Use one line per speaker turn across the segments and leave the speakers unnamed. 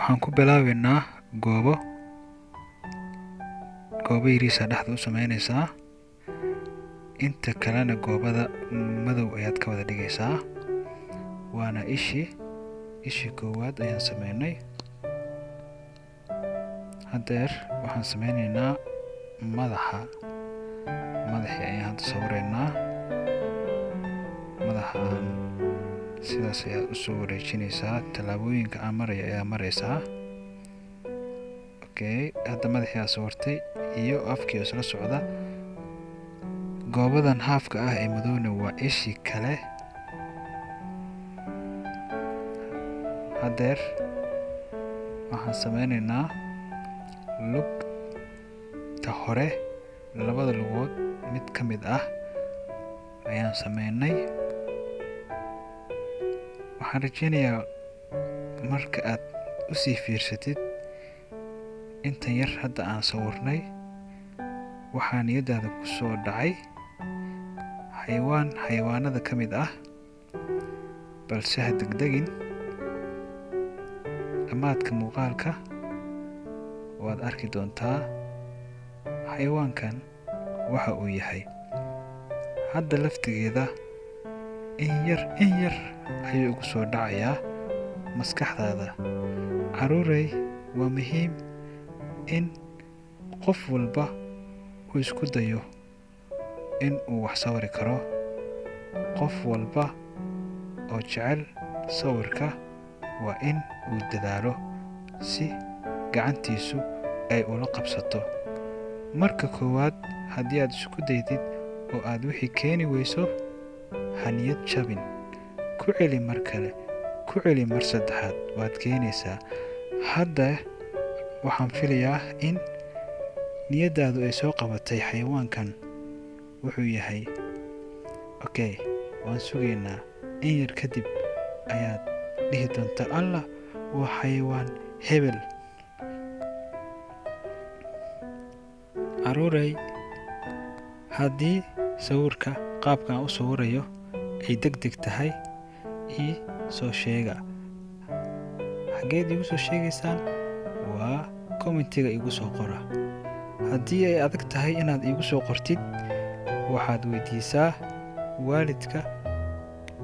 waxaan ku bilaabaynaa goobo yariisa dhexda u sameynaysaa, inta kalena goobada madow ayaad ka wada dhigaysaa. waana ishii koowaad ayaan sameynay. hadeer waxaan sameynaynaa madaxii ayaan hadda sawiraynaa. madaxaan sidaas ayaad usoo wareejinaysaa, tallaabooyinka aan maraya ayaa maraysaa. hadda madaxii aa sawirtay iyo afkii isla socda. goobadan haafka ah ee madowna waa ishii kale. hadeer waxaan sameynaynaa lugta hore, labada lugood mid ka mid ah ayaan sameynay. waxaan rajeynayaa marka aad usii fiirsatid intan yar hadda aan sawirnay, waxaa niyadaada ku soo dhacay xayawaanada ka mid ah, balse ha degdegin. dhammaadka muuqaalka waad arki doontaa xayawaankan waxa uu yahay. hadda laftigeeda in yar ayuu ugu soo dhacayaa maskaxdaada. caruurey, waa muhiim in qof walba uu isku dayo in uu wax sawiri karo. qof walba oo jecel sawirka waa in uu dadaalo si gacantiisu ay ula qabsato. marka koowaad haddii aad isku daydid oo aad wixii keeni weyso, ha niyad jabin. ku celi mar kale, ku celi mar saddexaad, waad keenaysaa. hadda waxaan filayaa in niyadaadu ay soo qabatay xayawaankan wuxuu yahay. waan sugaynaa. in yar kadib ayaad dhihi doontaa, allah, waa xayawaan hebel. caruurey, haddii sawirka qaabkaan u sawirayo ay degdeg tahay, ii soo sheega. xaggeed iigu soo sheegaysaan? waa commentiga iigu soo qora. haddii ay adag tahay inaad iigu soo qortid, waxaad weydiisaa waalidka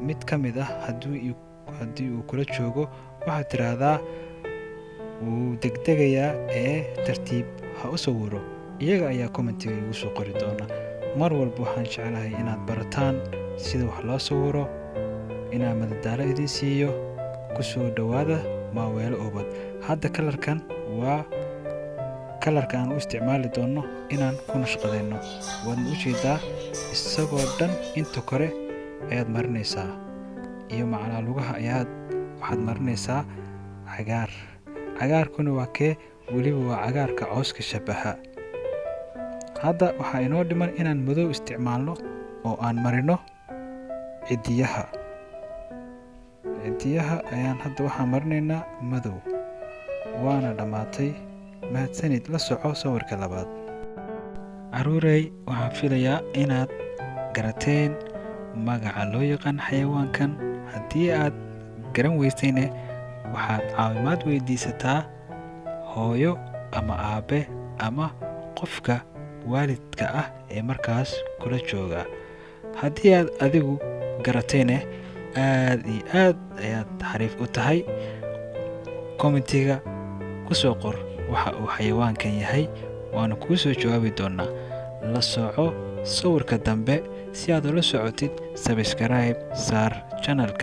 mid ka mid ah. haddii uu kula joogo, waxaad tiraahdaa wuu degdegayaa ee tartiib ha u sawiro. iyaga ayaa commentiga iigu soo qori doona. mar walba waxaan jeclahay inaad barataan sida wax loo sawiro, inaan madadaalo idiin siiyo. ku soo dhowaada maaweelo oobad. hadda kalarkan waa kalarka aan u isticmaali doono inaan ku nashqadayno. waadna u jeedaa isagoo dhan inta kore ayaad marinaysaa, iyo macnaa lugaha waxaad marinaysaa cagaar. cagaarkuna waa kee? weliba waa cagaarka cawska shabaha. hadda waxaa inoo dhiman inaan madow isticmaalno oo aan marino cidiyaha ayaan hadda waxaan marinaynaa madow. waana dhammaatay. mahadsanid. la soco sawirka labaad. caruurey, waxaan filayaa inaad garateen magaca loo yaqaan xayawaankan. haddii aad garan weysayne, waxaad caawimaad weydiisataa hooyo ama aabe ama qofka waalidka ah ee markaas kula jooga. haddii aad adigu garatayne, aad iyo aad ayaad xariif u tahay. commentiga ku soo qor waxa uu xayawaankan yahay, waana kuu soo jawaabi doonaa. la soco sawirka dambe si aad ula socotid. subscribe saar channelka.